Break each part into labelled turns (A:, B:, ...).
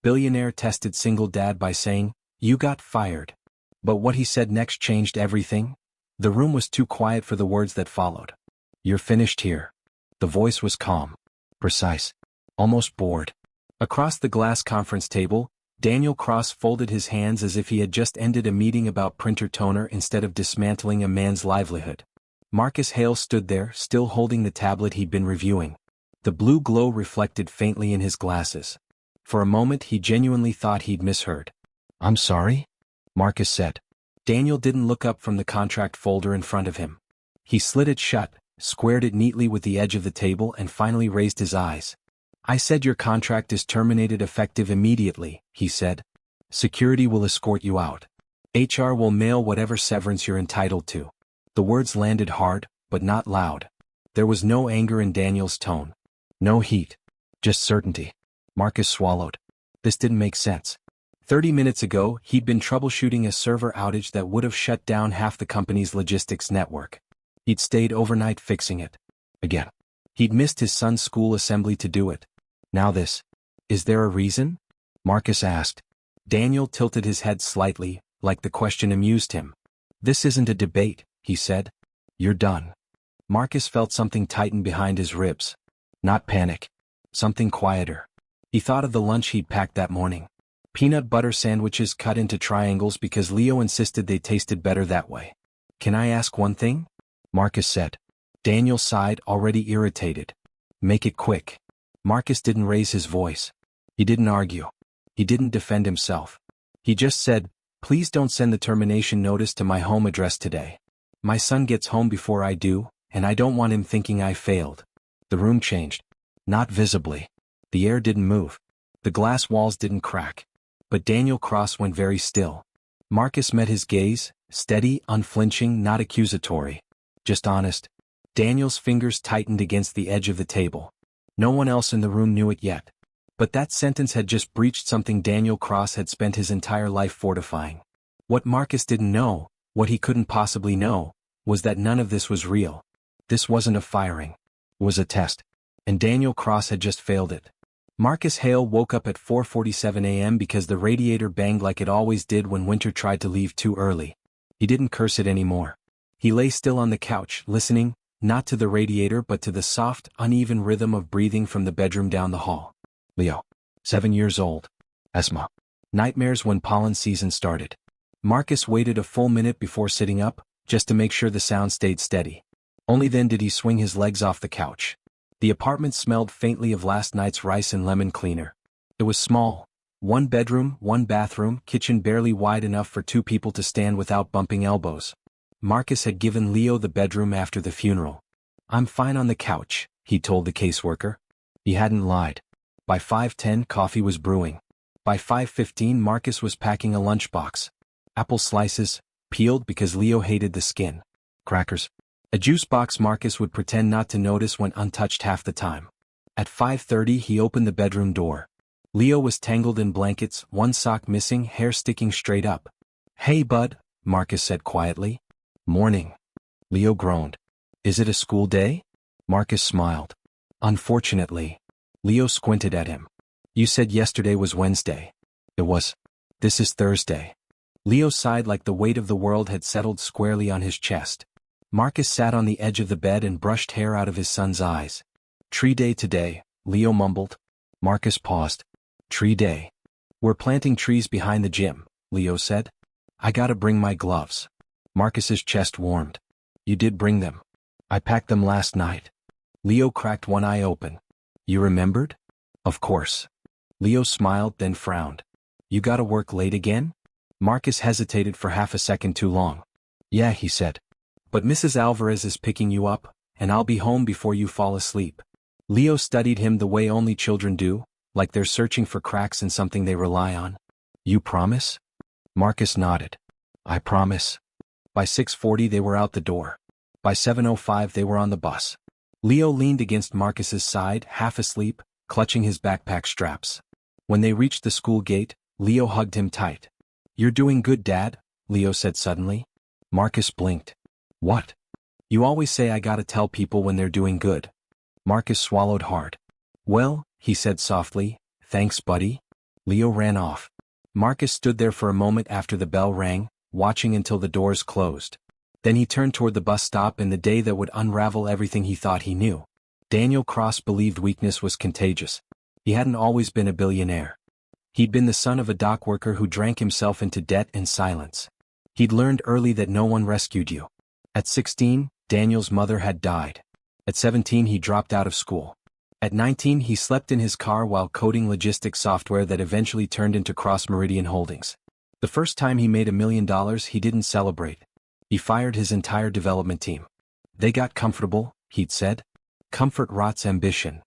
A: Billionaire tested single dad by saying, "You got fired." But what he said next changed everything. The room was too quiet for the words that followed. "You're finished here." The voice was calm, precise, almost bored. Across the glass conference table, Daniel Cross folded his hands as if he had just ended a meeting about printer toner instead of dismantling a man's livelihood. Marcus Hale stood there, still holding the tablet he'd been reviewing. The blue glow reflected faintly in his glasses. For a moment he genuinely thought he'd misheard. "I'm sorry?" Marcus said. Daniel didn't look up from the contract folder in front of him. He slid it shut, squared it neatly with the edge of the table and finally raised his eyes. "I said your contract is terminated effective immediately," he said. "Security will escort you out. HR will mail whatever severance you're entitled to." The words landed hard, but not loud. There was no anger in Daniel's tone. No heat. Just certainty. Marcus swallowed. This didn't make sense. 30 minutes ago, he'd been troubleshooting a server outage that would have shut down half the company's logistics network. He'd stayed overnight fixing it. Again. He'd missed his son's school assembly to do it. Now this. "Is there a reason?" Marcus asked. Daniel tilted his head slightly, like the question amused him. "This isn't a debate," he said. "You're done." Marcus felt something tighten behind his ribs. Not panic. Something quieter. He thought of the lunch he'd packed that morning. Peanut butter sandwiches cut into triangles because Leo insisted they tasted better that way. "Can I ask one thing?" Marcus said. Daniel sighed, already irritated. "Make it quick." Marcus didn't raise his voice. He didn't argue. He didn't defend himself. He just said, "Please don't send the termination notice to my home address today. My son gets home before I do, and I don't want him thinking I failed." The room changed. Not visibly. The air didn't move. The glass walls didn't crack. But Daniel Cross went very still. Marcus met his gaze, steady, unflinching, not accusatory. Just honest. Daniel's fingers tightened against the edge of the table. No one else in the room knew it yet. But that sentence had just breached something Daniel Cross had spent his entire life fortifying. What Marcus didn't know, what he couldn't possibly know, was that none of this was real. This wasn't a firing. It was a test. And Daniel Cross had just failed it. Marcus Hale woke up at 4:47 a.m. because the radiator banged like it always did when winter tried to leave too early. He didn't curse it anymore. He lay still on the couch, listening, not to the radiator but to the soft, uneven rhythm of breathing from the bedroom down the hall. Leo. 7 years old. Asthma. Nightmares when pollen season started. Marcus waited a full minute before sitting up, just to make sure the sound stayed steady. Only then did he swing his legs off the couch. The apartment smelled faintly of last night's rice and lemon cleaner. It was small. 1 bedroom, 1 bathroom, kitchen barely wide enough for 2 people to stand without bumping elbows. Marcus had given Leo the bedroom after the funeral. "I'm fine on the couch," he told the caseworker. He hadn't lied. By 5:10 coffee was brewing. By 5:15 Marcus was packing a lunchbox. Apple slices, peeled because Leo hated the skin. Crackers. A juice box Marcus would pretend not to notice went untouched half the time. At 5:30 he opened the bedroom door. Leo was tangled in blankets, 1 sock missing, hair sticking straight up. "Hey bud," Marcus said quietly. "Morning." Leo groaned. "Is it a school day?" Marcus smiled. "Unfortunately." Leo squinted at him. "You said yesterday was Wednesday." "It was. This is Thursday." Leo sighed like the weight of the world had settled squarely on his chest. Marcus sat on the edge of the bed and brushed hair out of his son's eyes. "Tree day today," Leo mumbled. Marcus paused. "Tree day. We're planting trees behind the gym," Leo said. "I gotta bring my gloves." Marcus's chest warmed. "You did bring them." "I packed them last night." Leo cracked one eye open. "You remembered?" "Of course." Leo smiled, then frowned. "You gotta work late again?" Marcus hesitated for half a second too long. "Yeah," he said. "But Mrs. Alvarez is picking you up, and I'll be home before you fall asleep." Leo studied him the way only children do, like they're searching for cracks in something they rely on. "You promise?" Marcus nodded. "I promise." By 6:40 they were out the door. By 7:05 they were on the bus. Leo leaned against Marcus's side, half asleep, clutching his backpack straps. When they reached the school gate, Leo hugged him tight. "You're doing good, Dad," Leo said suddenly. Marcus blinked. "What?" "You always say I gotta tell people when they're doing good." Marcus swallowed hard. "Well," he said softly, "thanks, buddy." Leo ran off. Marcus stood there for a moment after the bell rang, watching until the doors closed. Then he turned toward the bus stop and the day that would unravel everything he thought he knew. Daniel Cross believed weakness was contagious. He hadn't always been a billionaire. He'd been the son of a dock worker who drank himself into debt and silence. He'd learned early that no one rescued you. At 16, Daniel's mother had died. At 17, he dropped out of school. At 19, he slept in his car while coding logistics software that eventually turned into Cross Meridian Holdings. The first time he made $1 million, he didn't celebrate. He fired his entire development team. They got comfortable, he'd said. Comfort rots ambition.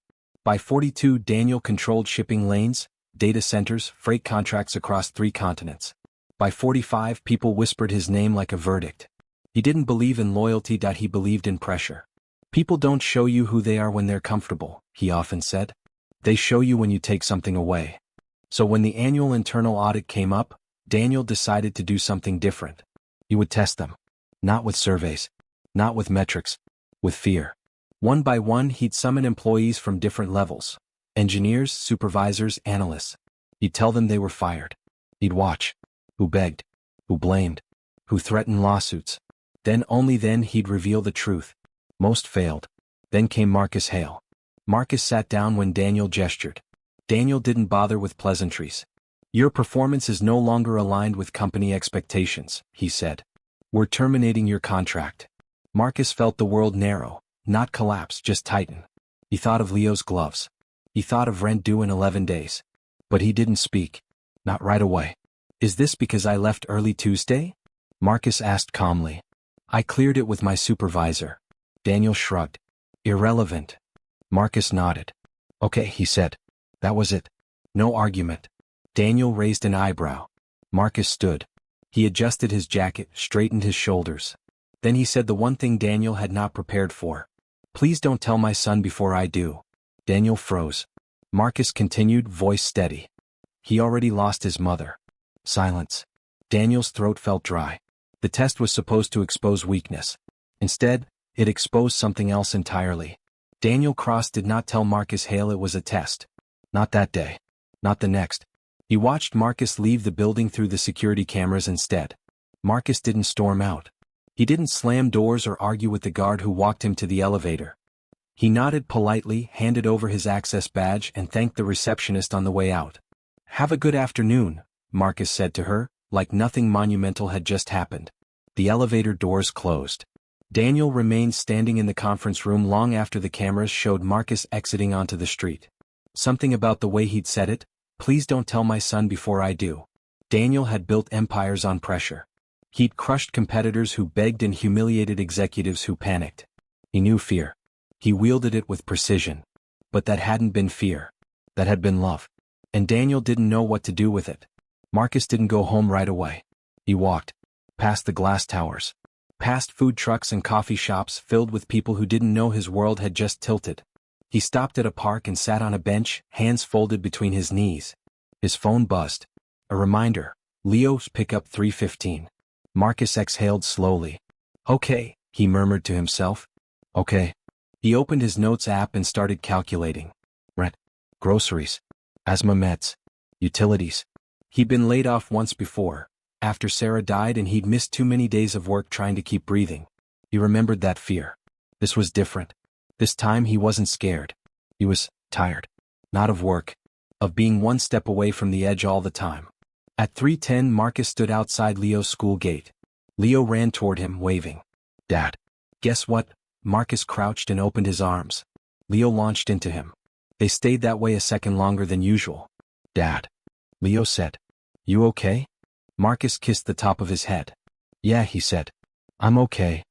A: By 42, Daniel controlled shipping lanes, data centers, freight contracts across 3 continents. By 45, people whispered his name like a verdict. He didn't believe in loyalty, he believed in pressure. People don't show you who they are when they're comfortable, he often said. They show you when you take something away. So when the annual internal audit came up, Daniel decided to do something different. He would test them. Not with surveys. Not with metrics. With fear. One by one, he'd summon employees from different levels. Engineers, supervisors, analysts. He'd tell them they were fired. He'd watch. Who begged. Who blamed. Who threatened lawsuits. Then only then he'd reveal the truth. Most failed. Then came Marcus Hale. Marcus sat down when Daniel gestured. Daniel didn't bother with pleasantries. Your performance is no longer aligned with company expectations, he said. We're terminating your contract. Marcus felt the world narrow, not collapse, just tighten. He thought of Leo's gloves. He thought of rent due in 11 days. But he didn't speak. Not right away. Is this because I left early Tuesday? Marcus asked calmly. I cleared it with my supervisor. Daniel shrugged. Irrelevant. Marcus nodded. Okay, he said. That was it. No argument. Daniel raised an eyebrow. Marcus stood. He adjusted his jacket, straightened his shoulders. Then he said the one thing Daniel had not prepared for. Please don't tell my son before I do. Daniel froze. Marcus continued, voice steady. He already lost his mother. Silence. Daniel's throat felt dry. The test was supposed to expose weakness. Instead, it exposed something else entirely. Daniel Cross did not tell Marcus Hale it was a test. Not that day. Not the next. He watched Marcus leave the building through the security cameras instead. Marcus didn't storm out. He didn't slam doors or argue with the guard who walked him to the elevator. He nodded politely, handed over his access badge, and thanked the receptionist on the way out. Have a good afternoon, Marcus said to her, like nothing monumental had just happened. The elevator doors closed. Daniel remained standing in the conference room long after the cameras showed Marcus exiting onto the street. Something about the way he'd said it, please don't tell my son before I do. Daniel had built empires on pressure. He'd crushed competitors who begged and humiliated executives who panicked. He knew fear. He wielded it with precision. But that hadn't been fear. That had been love. And Daniel didn't know what to do with it. Marcus didn't go home right away. He walked. Past the glass towers. Past food trucks and coffee shops filled with people who didn't know his world had just tilted. He stopped at a park and sat on a bench, hands folded between his knees. His phone buzzed. A reminder. Leo's pickup 3:15. Marcus exhaled slowly. Okay, he murmured to himself. Okay. He opened his notes app and started calculating. Rent. Groceries. Asthma meds. Utilities. He'd been laid off once before, after Sarah died, and he'd missed too many days of work trying to keep breathing. He remembered that fear. This was different. This time he wasn't scared. He was tired. Not of work. Of being one step away from the edge all the time. At 3:10, Marcus stood outside Leo's school gate. Leo ran toward him, waving. Dad. Guess what? Marcus crouched and opened his arms. Leo launched into him. They stayed that way a second longer than usual. Dad. Leo said. You okay? Marcus kissed the top of his head. Yeah, he said. I'm okay.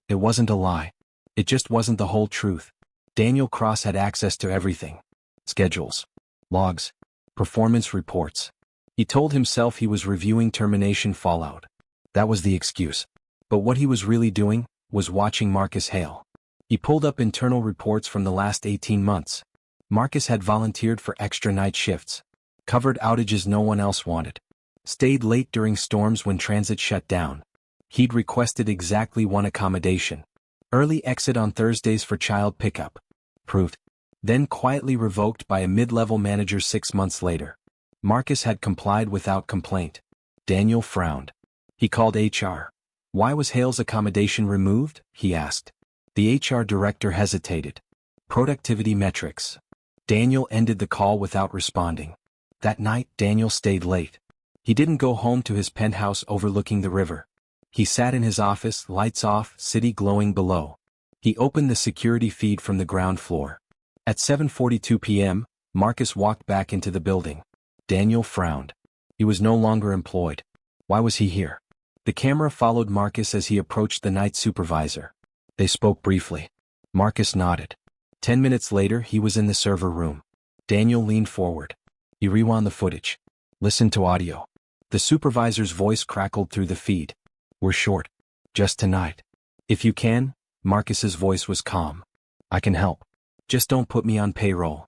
A: It wasn't a lie. It just wasn't the whole truth. Daniel Cross had access to everything. Schedules. Logs. Performance reports. He told himself he was reviewing termination fallout. That was the excuse. But what he was really doing was watching Marcus Hale. He pulled up internal reports from the last 18 months. Marcus had volunteered for extra night shifts. Covered outages no one else wanted. Stayed late during storms when transit shut down. He'd requested exactly one accommodation. Early exit on Thursdays for child pickup. Proved. Then quietly revoked by a mid-level manager 6 months later. Marcus had complied without complaint. Daniel frowned. He called HR. Why was Hale's accommodation removed? He asked. The HR director hesitated. Productivity metrics. Daniel ended the call without responding. That night, Daniel stayed late. He didn't go home to his penthouse overlooking the river. He sat in his office, lights off, city glowing below. He opened the security feed from the ground floor. At 7:42 p.m., Marcus walked back into the building. Daniel frowned. He was no longer employed. Why was he here? The camera followed Marcus as he approached the night supervisor. They spoke briefly. Marcus nodded. 10 minutes later, he was in the server room. Daniel leaned forward. He rewound the footage. Listened to audio. The supervisor's voice crackled through the feed. We're short. Just tonight. If you can, Marcus's voice was calm. I can help. Just don't put me on payroll.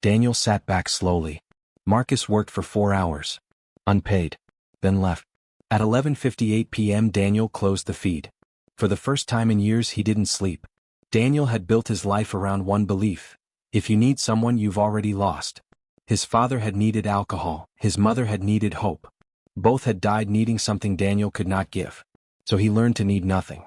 A: Daniel sat back slowly. Marcus worked for 4 hours. Unpaid. Then left. At 11:58 p.m. Daniel closed the feed. For the first time in years he didn't sleep. Daniel had built his life around one belief. If you need someone you've already lost. His father had needed alcohol, his mother had needed hope. Both had died needing something Daniel could not give. So he learned to need nothing.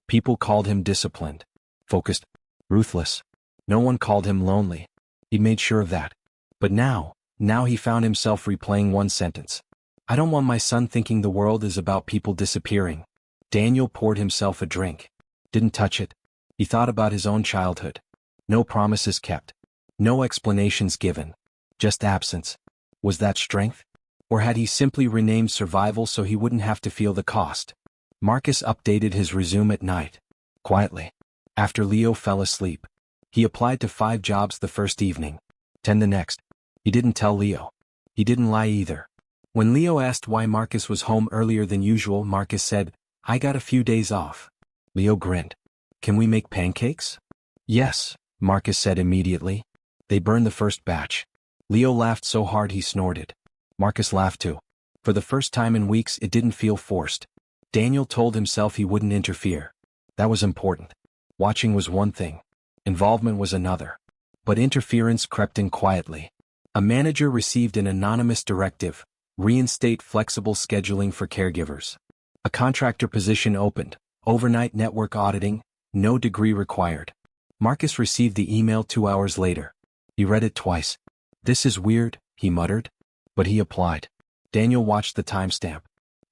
A: People called him disciplined, focused, ruthless. No one called him lonely. He made sure of that. But now he found himself replaying one sentence. I don't want my son thinking the world is about people disappearing. Daniel poured himself a drink. Didn't touch it. He thought about his own childhood. No promises kept. No explanations given. Just absence. Was that strength? Or had he simply renamed survival so he wouldn't have to feel the cost? Marcus updated his resume at night. Quietly. After Leo fell asleep. He applied to 5 jobs the first evening. 10 the next. He didn't tell Leo. He didn't lie either. When Leo asked why Marcus was home earlier than usual, Marcus said, I got a few days off. Leo grinned. Can we make pancakes? Yes, Marcus said immediately. They burned the first batch. Leo laughed so hard he snorted. Marcus laughed too. For the first time in weeks it didn't feel forced. Daniel told himself he wouldn't interfere. That was important. Watching was one thing. Involvement was another. But interference crept in quietly. A manager received an anonymous directive. Reinstate flexible scheduling for caregivers. A contractor position opened. Overnight network auditing. No degree required. Marcus received the email 2 hours later. He read it twice. This is weird, he muttered. But he applied. Daniel watched the timestamp.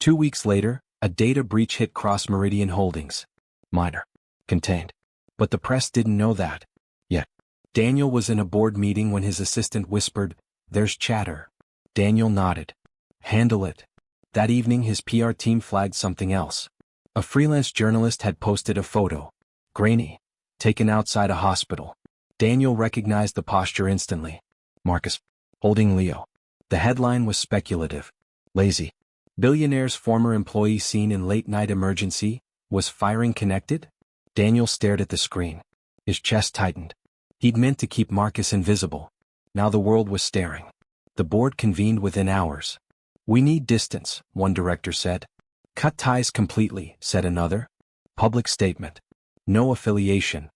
A: 2 weeks later, a data breach hit Cross Meridian Holdings. Minor. Contained. But the press didn't know that. Yet. Daniel was in a board meeting when his assistant whispered, There's chatter. Daniel nodded. Handle it. That evening his PR team flagged something else. A freelance journalist had posted a photo. Grainy. Taken outside a hospital. Daniel recognized the posture instantly. Marcus. Holding Leo. The headline was speculative. Lazy. Billionaire's former employee seen in late-night emergency. Was firing connected? Daniel stared at the screen. His chest tightened. He'd meant to keep Marcus invisible. Now the world was staring. The board convened within hours. We need distance, one director said. Cut ties completely, said another. Public statement. No affiliation.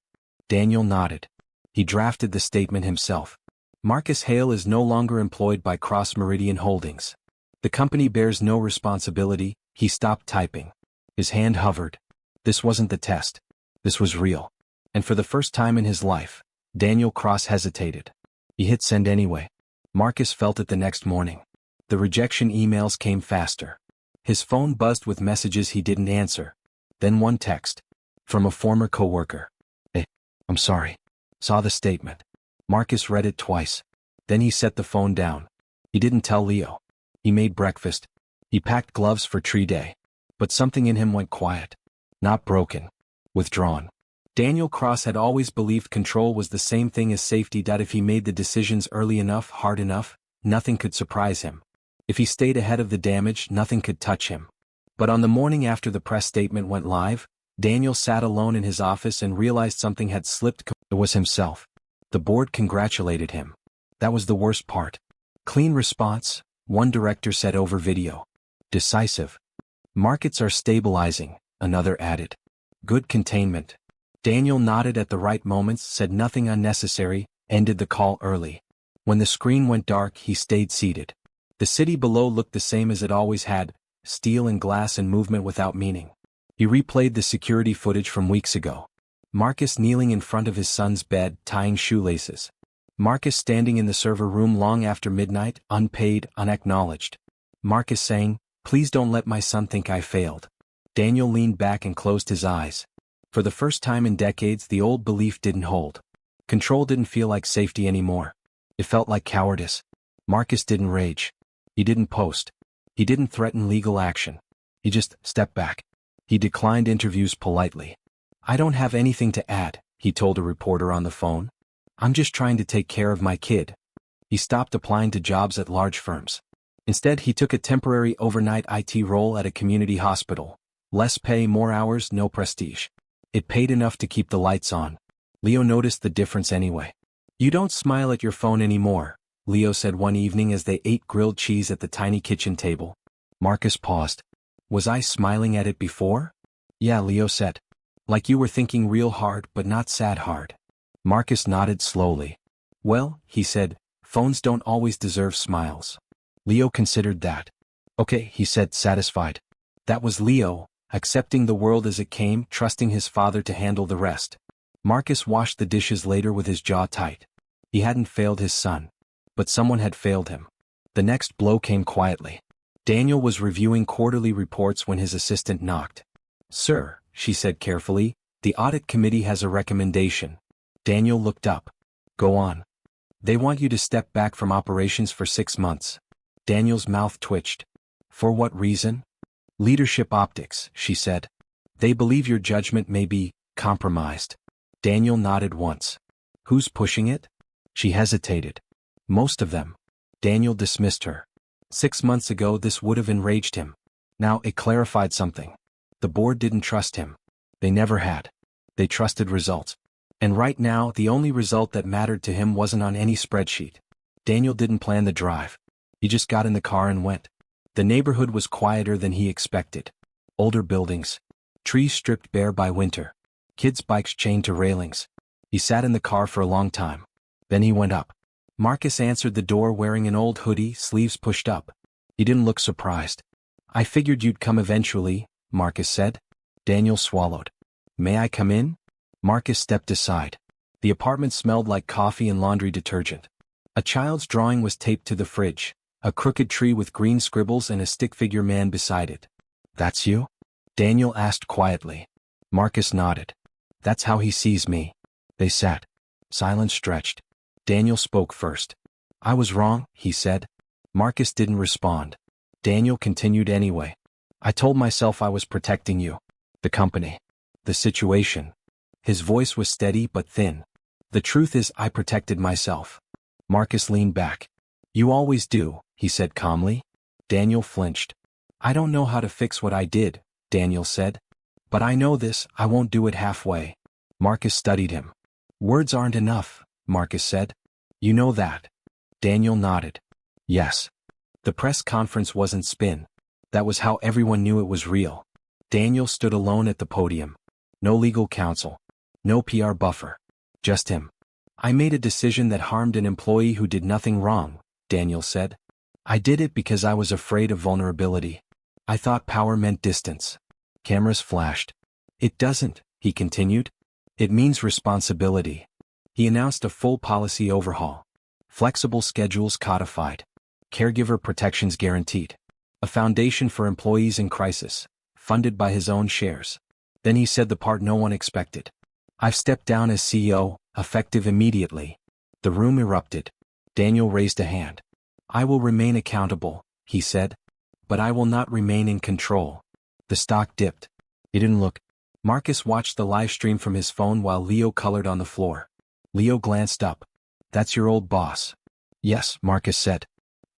A: Daniel nodded. He drafted the statement himself. Marcus Hale is no longer employed by Cross Meridian Holdings. The company bears no responsibility. He stopped typing. His hand hovered. This wasn't the test. This was real. And for the first time in his life, Daniel Cross hesitated. He hit send anyway. Marcus felt it the next morning. The rejection emails came faster. His phone buzzed with messages he didn't answer. Then one text. From a former coworker. Hey, I'm sorry. Saw the statement. Marcus read it twice. Then he set the phone down. He didn't tell Leo. He made breakfast. He packed gloves for tree day. But something in him went quiet. Not broken. Withdrawn. Daniel Cross had always believed control was the same thing as safety. That if he made the decisions early enough, hard enough, nothing could surprise him. If he stayed ahead of the damage, nothing could touch him. But on the morning after the press statement went live, Daniel sat alone in his office and realized something had slipped. It was himself. The board congratulated him. That was the worst part. Clean response, one director said over video. Decisive. Markets are stabilizing, another added. Good containment. Daniel nodded at the right moments, said nothing unnecessary, ended the call early. When the screen went dark, he stayed seated. The city below looked the same as it always had, steel and glass and movement without meaning. He replayed the security footage from weeks ago. Marcus kneeling in front of his son's bed, tying shoelaces. Marcus standing in the server room long after midnight, unpaid, unacknowledged. Marcus saying, "Please don't let my son think I failed." Daniel leaned back and closed his eyes. For the first time in decades, the old belief didn't hold. Control didn't feel like safety anymore. It felt like cowardice. Marcus didn't rage. He didn't post. He didn't threaten legal action. He just stepped back. He declined interviews politely. "I don't have anything to add," he told a reporter on the phone. "I'm just trying to take care of my kid." He stopped applying to jobs at large firms. Instead, he took a temporary overnight IT role at a community hospital. Less pay, more hours, no prestige. It paid enough to keep the lights on. Leo noticed the difference anyway. "You don't smile at your phone anymore," Leo said one evening as they ate grilled cheese at the tiny kitchen table. Marcus paused. "Was I smiling at it before?" "Yeah," Leo said. "Like you were thinking real hard but not sad hard." Marcus nodded slowly. "Well," he said, "phones don't always deserve smiles." Leo considered that. "Okay," he said, satisfied. That was Leo, accepting the world as it came, trusting his father to handle the rest. Marcus washed the dishes later with his jaw tight. He hadn't failed his son. But someone had failed him. The next blow came quietly. Daniel was reviewing quarterly reports when his assistant knocked. "Sir," she said carefully, "the audit committee has a recommendation." Daniel looked up. "Go on." "They want you to step back from operations for 6 months. Daniel's mouth twitched. "For what reason?" "Leadership optics," she said. "They believe your judgment may be compromised." Daniel nodded once. "Who's pushing it?" She hesitated. "Most of them." Daniel dismissed her. 6 months ago this would have enraged him. Now it clarified something. The board didn't trust him. They never had. They trusted results. And right now the only result that mattered to him wasn't on any spreadsheet. Daniel didn't plan the drive. He just got in the car and went. The neighborhood was quieter than he expected. Older buildings. Trees stripped bare by winter. Kids' bikes chained to railings. He sat in the car for a long time. Then he went up. Marcus answered the door wearing an old hoodie, sleeves pushed up. He didn't look surprised. "I figured you'd come eventually," Marcus said. Daniel swallowed. "May I come in?" Marcus stepped aside. The apartment smelled like coffee and laundry detergent. A child's drawing was taped to the fridge, a crooked tree with green scribbles and a stick figure man beside it. "That's you?" Daniel asked quietly. Marcus nodded. "That's how he sees me." They sat. Silence stretched. Daniel spoke first. "I was wrong," he said. Marcus didn't respond. Daniel continued anyway. "I told myself I was protecting you. The company. The situation." His voice was steady but thin. "The truth is I protected myself." Marcus leaned back. "You always do," he said calmly. Daniel flinched. "I don't know how to fix what I did," Daniel said. "But I know this, I won't do it halfway." Marcus studied him. "Words aren't enough," Marcus said. "You know that." Daniel nodded. "Yes." The press conference wasn't spin. That was how everyone knew it was real. Daniel stood alone at the podium. No legal counsel. No PR buffer. Just him. "I made a decision that harmed an employee who did nothing wrong," Daniel said. "I did it because I was afraid of vulnerability. I thought power meant distance." Cameras flashed. "It doesn't," he continued. "It means responsibility." He announced a full policy overhaul. Flexible schedules codified. Caregiver protections guaranteed. A foundation for employees in crisis, funded by his own shares. Then he said the part no one expected. "I've stepped down as CEO, effective immediately." The room erupted. Daniel raised a hand. "I will remain accountable," he said. "But I will not remain in control." The stock dipped. He didn't look. Marcus watched the live stream from his phone while Leo colored on the floor. Leo glanced up. "That's your old boss." "Yes," Marcus said.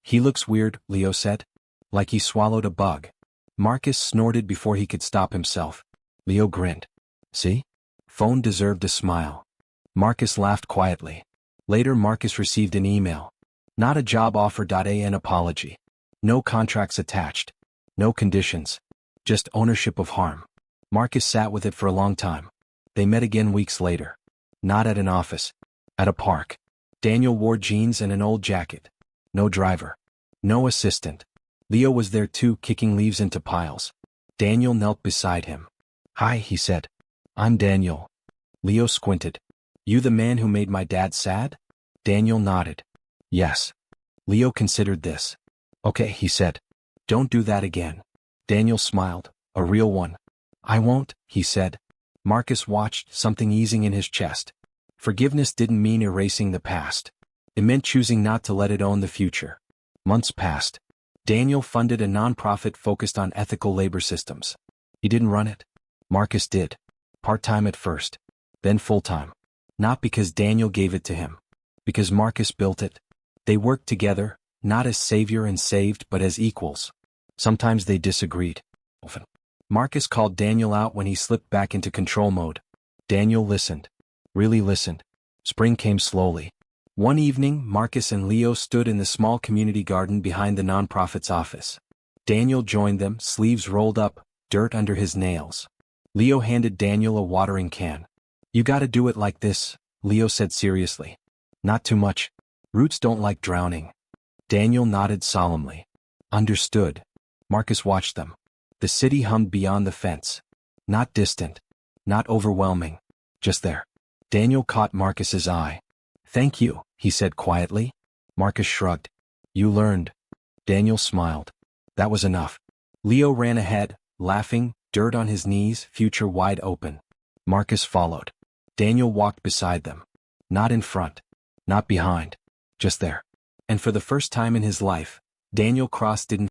A: "He looks weird," Leo said. "Like he swallowed a bug." Marcus snorted before he could stop himself. Leo grinned. "See? Phone deserved a smile." Marcus laughed quietly. Later Marcus received an email. Not a job offer. An apology. No contracts attached. No conditions. Just ownership of harm. Marcus sat with it for a long time. They met again weeks later. Not at an office. At a park. Daniel wore jeans and an old jacket. No driver. No assistant. Leo was there too, kicking leaves into piles. Daniel knelt beside him. "Hi," he said. "I'm Daniel." Leo squinted. "You the man who made my dad sad?" Daniel nodded. "Yes." Leo considered this. "Okay," he said. "Don't do that again." Daniel smiled. "A real one." "I won't," he said. Marcus watched, something easing in his chest. Forgiveness didn't mean erasing the past. It meant choosing not to let it own the future. Months passed. Daniel funded a nonprofit focused on ethical labor systems. He didn't run it. Marcus did. Part-time at first. Then full-time. Not because Daniel gave it to him. Because Marcus built it. They worked together, not as savior and saved but as equals. Sometimes they disagreed. Often. Marcus called Daniel out when he slipped back into control mode. Daniel listened. Really listened. Spring came slowly. One evening, Marcus and Leo stood in the small community garden behind the nonprofit's office. Daniel joined them, sleeves rolled up, dirt under his nails. Leo handed Daniel a watering can. "You gotta do it like this," Leo said seriously. "Not too much. Roots don't like drowning." Daniel nodded solemnly. "Understood." Marcus watched them. The city hummed beyond the fence. Not distant. Not overwhelming. Just there. Daniel caught Marcus's eye. "Thank you," he said quietly. Marcus shrugged. "You learned." Daniel smiled. That was enough. Leo ran ahead, laughing, dirt on his knees, future wide open. Marcus followed. Daniel walked beside them. Not in front. Not behind. Just there. And for the first time in his life, Daniel Cross didn't